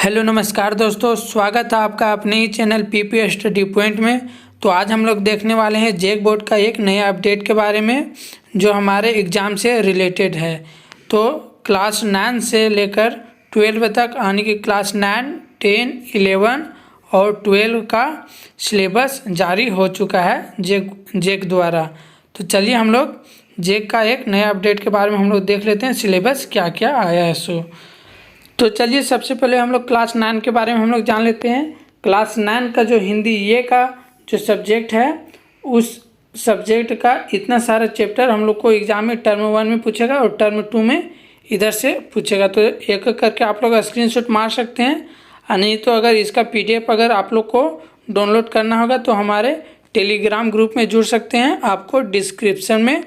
Hello नमस्कार दोस्तों, स्वागत है आपका अपने ही चैनल पीपी स्टडी पॉइंट में। तो आज हम लोग देखने वाले हैं जेक बोर्ड का एक नया अपडेट के बारे में जो हमारे एग्ज़ाम से रिलेटेड है। तो क्लास 9 से लेकर 12 तक यानी कि क्लास 9, 10, 11 और 12 का सिलेबस जारी हो चुका है जेक द्वारा। तो चलिए हम लोग जेक का एक नया अपडेट के बारे में हम लोग देख लेते हैं, सिलेबस क्या क्या आया है। तो चलिए सबसे पहले हम लोग क्लास 9 के बारे में हम लोग जान लेते हैं। क्लास 9 का जो हिंदी ये का जो सब्जेक्ट है, उस सब्जेक्ट का इतना सारा चैप्टर हम लोग को एग्ज़ाम में टर्म 1 में पूछेगा और टर्म 2 में इधर से पूछेगा। तो एक एक करके आप लोग स्क्रीनशॉट मार सकते हैं, और नहीं तो अगर इसका PDF अगर आप लोग को डाउनलोड करना होगा तो हमारे टेलीग्राम ग्रुप में जुड़ सकते हैं। आपको डिस्क्रिप्शन में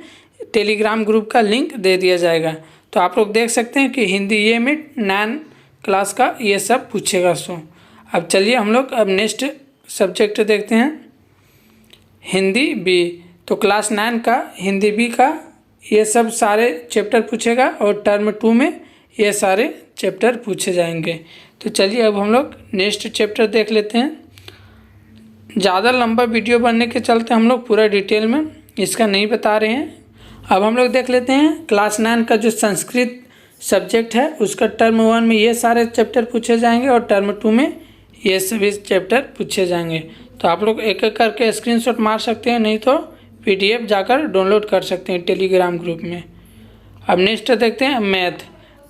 टेलीग्राम ग्रुप का लिंक दे दिया जाएगा। तो आप लोग देख सकते हैं कि हिंदी ये में 9 क्लास का ये सब पूछेगा। अब चलिए हम लोग अब नेक्स्ट सब्जेक्ट देखते हैं, हिंदी बी। तो क्लास 9 का हिंदी बी का ये सब सारे चैप्टर पूछेगा और टर्म 2 में ये सारे चैप्टर पूछे जाएंगे। तो चलिए अब हम लोग नेक्स्ट चैप्टर देख लेते हैं। ज़्यादा लंबा वीडियो बनने के चलते हम लोग पूरा डिटेल में इसका नहीं बता रहे हैं। अब हम लोग देख लेते हैं क्लास 9 का जो संस्कृत सब्जेक्ट है उसका टर्म 1 में ये सारे चैप्टर पूछे जाएंगे और टर्म 2 में ये सभी चैप्टर पूछे जाएंगे। तो आप लोग एक एक करके स्क्रीनशॉट मार सकते हैं, नहीं तो PDF जाकर डाउनलोड कर सकते हैं टेलीग्राम ग्रुप में। अब नेक्स्ट देखते हैं मैथ।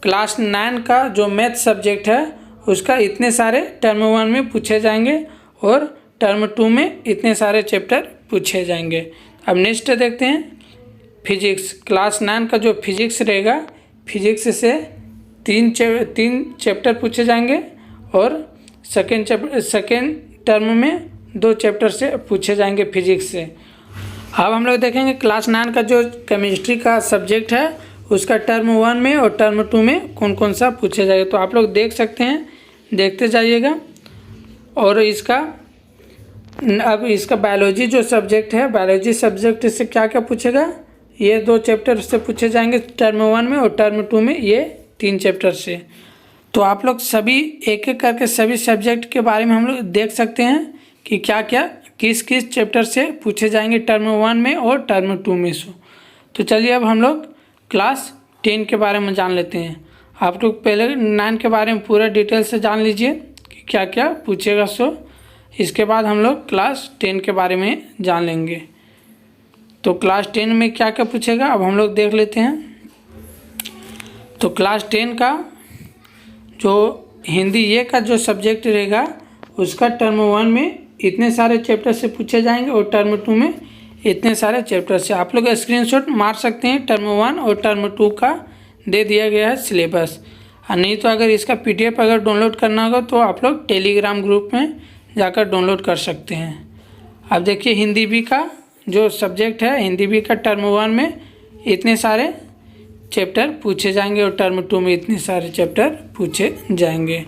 क्लास 9 का जो मैथ सब्जेक्ट है उसका इतने सारे टर्म 1 में पूछे जाएंगे और टर्म 2 में इतने सारे चैप्टर पूछे जाएंगे। अब नेक्स्ट देखते हैं फिजिक्स। क्लास 9 का जो फिजिक्स रहेगा, फिजिक्स से तीन चैप्टर पूछे जाएंगे और सेकेंड टर्म में 2 चैप्टर से पूछे जाएंगे फिजिक्स से। अब हम लोग देखेंगे क्लास 9 का जो केमिस्ट्री का सब्जेक्ट है उसका टर्म 1 में और टर्म 2 में कौन कौन सा पूछे जाएगा। तो आप लोग देख सकते हैं, देखते जाइएगा। और अब इसका बायोलॉजी जो सब्जेक्ट है, बायोलॉजी सब्जेक्ट से क्या क्या पूछेगा, ये 2 चैप्टर से पूछे जाएंगे टर्म 1 में और टर्म 2 में ये 3 चैप्टर से। तो आप लोग सभी एक एक करके सभी सब्जेक्ट के बारे में हम लोग देख सकते हैं कि क्या क्या किस किस चैप्टर से पूछे जाएंगे टर्म 1 में और टर्म 2 में। तो चलिए अब हम लोग क्लास 10 के बारे में जान लेते हैं। आप लोग पहले 9 के बारे में पूरा डिटेल से जान लीजिए कि क्या क्या पूछेगा। इसके बाद हम लोग क्लास 10 के बारे में जान लेंगे। तो क्लास 10 में क्या क्या पूछेगा अब हम लोग देख लेते हैं। तो क्लास 10 का जो हिंदी ये का जो सब्जेक्ट रहेगा उसका टर्म 1 में इतने सारे चैप्टर से पूछे जाएंगे और टर्म 2 में इतने सारे चैप्टर से। आप लोग स्क्रीनशॉट मार सकते हैं, टर्म 1 और टर्म 2 का दे दिया गया है सिलेबस। और नहीं तो अगर इसका PDF अगर डाउनलोड करना होगा तो आप लोग टेलीग्राम ग्रुप में जाकर डाउनलोड कर सकते हैं। अब देखिए हिंदी बी का जो सब्जेक्ट है, हिंदी बी का टर्म 1 में इतने सारे चैप्टर पूछे जाएंगे और टर्म 2 में इतने सारे चैप्टर पूछे जाएंगे।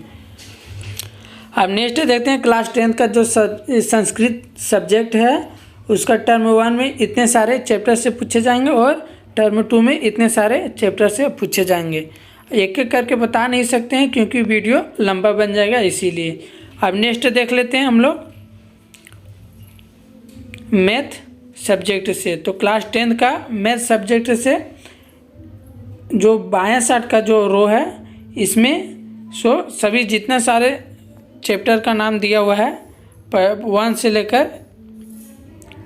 अब नेक्स्ट देखते हैं क्लास 10 का जो संस्कृत सब्जेक्ट है उसका टर्म 1 में इतने सारे चैप्टर से पूछे जाएंगे और टर्म 2 में इतने सारे चैप्टर से पूछे जाएंगे। एक एक करके बता नहीं सकते हैं क्योंकि वीडियो लंबा बन जाएगा, इसीलिए। अब नेक्स्ट देख लेते हैं हम लोग मैथ सब्जेक्ट से। तो क्लास 10 का मैथ सब्जेक्ट से जो बायां साइड का जो रो है इसमें सभी जितना सारे चैप्टर का नाम दिया हुआ है 1 से लेकर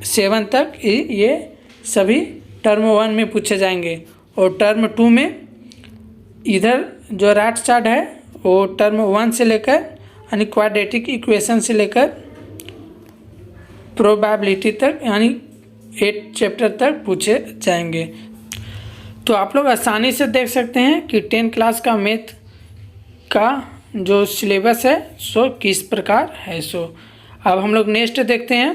7 तक, ये सभी टर्म 1 में पूछे जाएंगे और टर्म 2 में इधर जो राइट साइड है वो टर्म 1 से लेकर यानी क्वाड्रेटिक इक्वेशन से लेकर प्रोबेबिलिटी तक यानी 8 चैप्टर तक पूछे जाएंगे। तो आप लोग आसानी से देख सकते हैं कि 10 क्लास का मैथ का जो सिलेबस है किस प्रकार है। अब हम लोग नेक्स्ट देखते हैं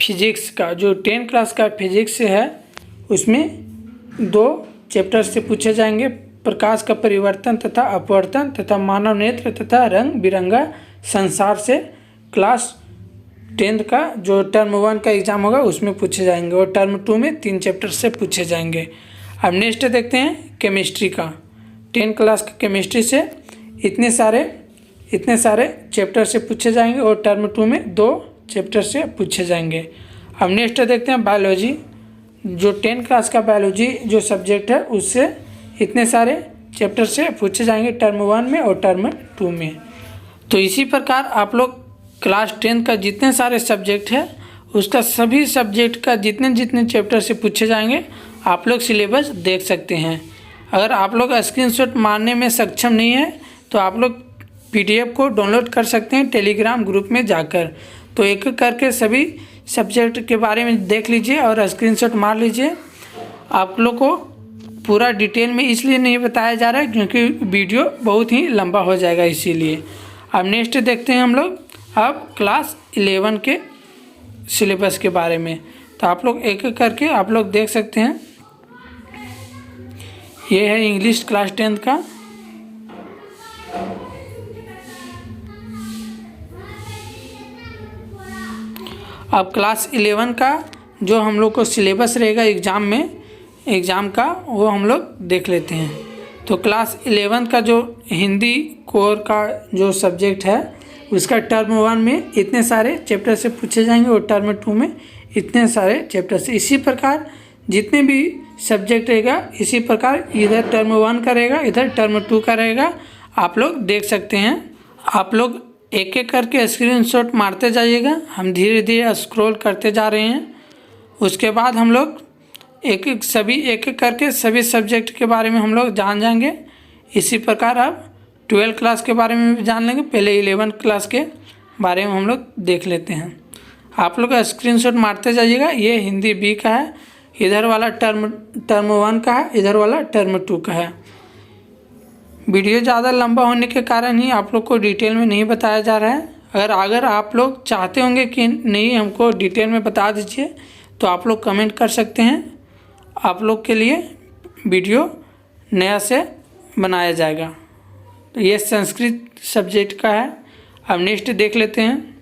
फिजिक्स का। जो 10 क्लास का फिजिक्स है उसमें 2 चैप्टर से पूछे जाएंगे, प्रकाश का परिवर्तन तथा अपवर्तन तथा मानव नेत्र तथा रंग बिरंगा संसार से। क्लास 10 का जो टर्म 1 का एग्ज़ाम होगा उसमें पूछे जाएंगे और टर्म 2 में 3 चैप्टर से पूछे जाएंगे। अब नेक्स्ट देखते हैं केमिस्ट्री का। 10 क्लास का केमिस्ट्री से इतने सारे इतने सारे चैप्टर से पूछे जाएंगे और टर्म 2 में 2 चैप्टर से पूछे जाएंगे। अब नेक्स्ट देखते हैं बायोलॉजी। जो 10 क्लास का बायोलॉजी जो सब्जेक्ट है उससे इतने सारे चैप्टर से पूछे जाएंगे टर्म 1 में और टर्म 2 में। तो इसी प्रकार आप लोग क्लास 10 का जितने सारे सब्जेक्ट है उसका सभी सब्जेक्ट का जितने जितने चैप्टर से पूछे जाएंगे आप लोग सिलेबस देख सकते हैं। अगर आप लोग स्क्रीनशॉट मारने में सक्षम नहीं है तो आप लोग PDF को डाउनलोड कर सकते हैं टेलीग्राम ग्रुप में जाकर। तो एक एक करके सभी सब्जेक्ट के बारे में देख लीजिए और स्क्रीनशॉट मार लीजिए। आप लोग को पूरा डिटेल में इसलिए नहीं बताया जा रहा है क्योंकि वीडियो बहुत ही लंबा हो जाएगा इसीलिए। अब नेक्स्ट देखते हैं हम लोग अब क्लास 11 के सिलेबस के बारे में। तो आप लोग एक एक करके आप लोग देख सकते हैं। ये है इंग्लिश क्लास 10 का। अब क्लास 11 का जो हम लोग को सिलेबस रहेगा एग्ज़ाम का वो हम लोग देख लेते हैं। तो क्लास 11 का जो हिंदी कोर का जो सब्जेक्ट है उसका टर्म 1 में इतने सारे चैप्टर से पूछे जाएंगे और टर्म 2 में इतने सारे चैप्टर से। इसी प्रकार जितने भी सब्जेक्ट रहेगा इसी प्रकार इधर टर्म 1 का रहेगा, इधर टर्म 2 का रहेगा। आप लोग देख सकते हैं। आप लोग एक एक करके स्क्रीनशॉट मारते जाइएगा। हम धीरे धीरे स्क्रॉल करते जा रहे हैं। उसके बाद हम लोग एक एक करके सभी सब्जेक्ट के बारे में हम लोग जान जाएंगे। इसी प्रकार अब 12 क्लास के बारे में भी जान लेंगे। पहले 11 क्लास के बारे में हम लोग देख लेते हैं। आप लोग स्क्रीनशॉट मारते जाइएगा। ये हिंदी B का है, इधर वाला टर्म 1 का है, इधर वाला टर्म 2 का है। वीडियो ज़्यादा लंबा होने के कारण ही आप लोग को डिटेल में नहीं बताया जा रहा है। अगर आप लोग चाहते होंगे कि नहीं हमको डिटेल में बता दीजिए तो आप लोग कमेंट कर सकते हैं। आप लोग के लिए वीडियो नया से बनाया जाएगा। तो ये संस्कृत सब्जेक्ट का है। अब नेक्स्ट देख लेते हैं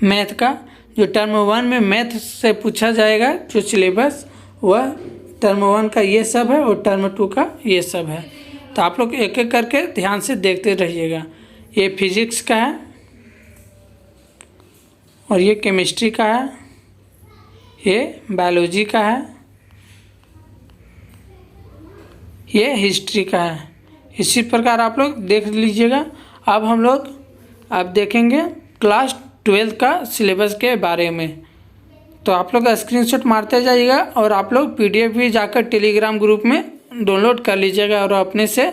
मैथ का। जो टर्म 1 में मैथ से पूछा जाएगा जो सिलेबस वह टर्म 1 का ये सब है और टर्म 2 का ये सब है। तो आप लोग एक एक करके ध्यान से देखते रहिएगा। ये फिजिक्स का है और ये केमिस्ट्री का है, ये बायोलॉजी का है, ये हिस्ट्री का है। इसी प्रकार आप लोग देख लीजिएगा। अब हम लोग देखेंगे क्लास 12 का सिलेबस के बारे में। तो आप लोग स्क्रीनशॉट मारते जाइएगा और आप लोग PDF भी जाकर टेलीग्राम ग्रुप में डाउनलोड कर लीजिएगा और अपने से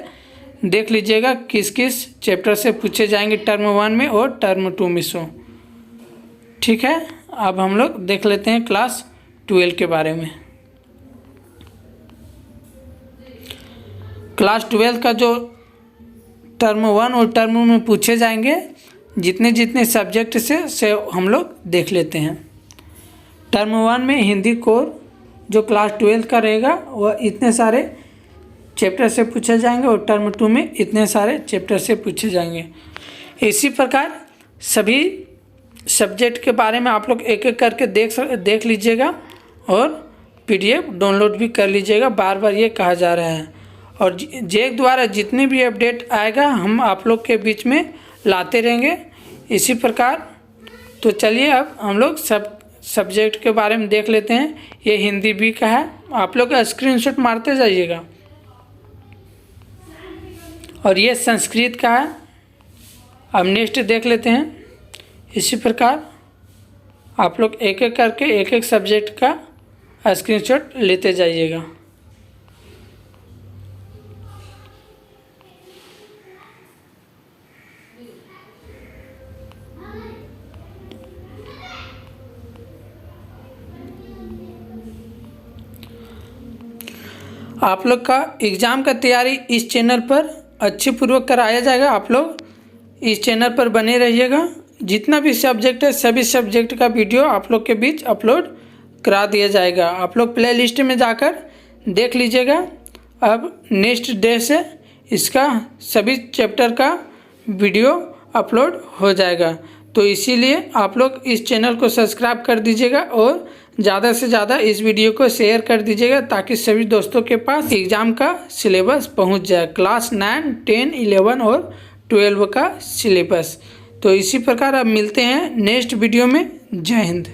देख लीजिएगा किस किस चैप्टर से पूछे जाएंगे टर्म 1 में और टर्म 2 में सो। ठीक है। अब हम लोग देख लेते हैं क्लास 12 के बारे में। क्लास 12 का जो टर्म 1 और टर्म में पूछे जाएंगे जितने जितने सब्जेक्ट से हम लोग देख लेते हैं। टर्म 1 में हिंदी कोर जो क्लास 12 का रहेगा वह इतने सारे चैप्टर से पूछे जाएंगे और टर्म 2 में इतने सारे चैप्टर से पूछे जाएंगे। इसी प्रकार सभी सब्जेक्ट के बारे में आप लोग एक एक करके देख लीजिएगा और PDF डाउनलोड भी कर लीजिएगा। बार बार ये कहा जा रहा है। और JEC द्वारा जितने भी अपडेट आएगा हम आप लोग के बीच में लाते रहेंगे। इसी प्रकार तो चलिए अब हम लोग सब सब्जेक्ट के बारे में देख लेते हैं। ये हिंदी B का है। आप लोग स्क्रीनशॉट मारते जाइएगा। और ये संस्कृत का है। अब नेक्स्ट देख लेते हैं। इसी प्रकार आप लोग एक एक करके एक एक सब्जेक्ट का स्क्रीनशॉट लेते जाइएगा। आप लोग का एग्ज़ाम का तैयारी इस चैनल पर अच्छी पूर्वक कराया जाएगा। आप लोग इस चैनल पर बने रहिएगा। जितना भी सब्जेक्ट है सभी सब्जेक्ट का वीडियो आप लोग के बीच अपलोड करा दिया जाएगा। आप लोग प्ले लिस्ट में जाकर देख लीजिएगा। अब नेक्स्ट डे से इसका सभी चैप्टर का वीडियो अपलोड हो जाएगा। तो इसीलिए आप लोग इस चैनल को सब्सक्राइब कर दीजिएगा और ज़्यादा से ज़्यादा इस वीडियो को शेयर कर दीजिएगा ताकि सभी दोस्तों के पास एग्ज़ाम का सिलेबस पहुंच जाए, क्लास 9, 10, 11 और 12 का सिलेबस। तो इसी प्रकार अब मिलते हैं नेक्स्ट वीडियो में। जय हिंद।